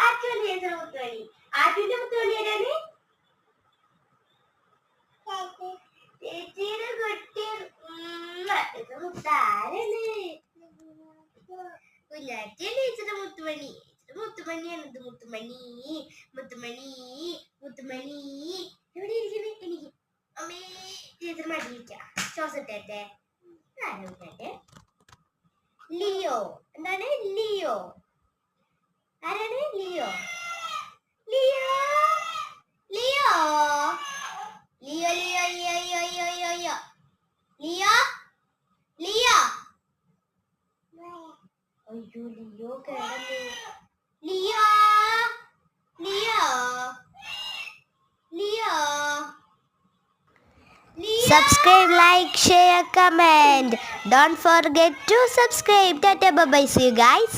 ആറ്റുവിന്റെ ചേച്ചിയുടെ മുത്തുമണി. ആറ്റുവിന്റെ മുത്തുമണി ആരാണ്? ചേച്ചിയുടെ കുട്ടി. മുത്താരാണ്? കുഞ്ഞാറ്റിയല്ലേ ചേച്ചിയുടെ മുത്തുമണി. മുത്തുമണിയാണ് ഇത്. മുത്തുമണി മുത്തുമണി മുത്തുമണി. എവിടെ ഇരിക്കുന്നു? എനിക്ക് അമ്മേ ചേച്ചിയുടെ മടിയില്ല. ശ്വാസം ഇട്ടേ. ആരോട്ടെ? ലിയോ. എന്താണ് ലിയോ? ആരാണ് Leo? Leo Leo Leo Leo Leo Leo Leo Leo Leo Leo. അയ്യോ ലിയോ കേടല്ലേ. Leo Leo Leo. Subscribe, like, share, comment. Don't forget to subscribe. Tata, bye bye. See you guys.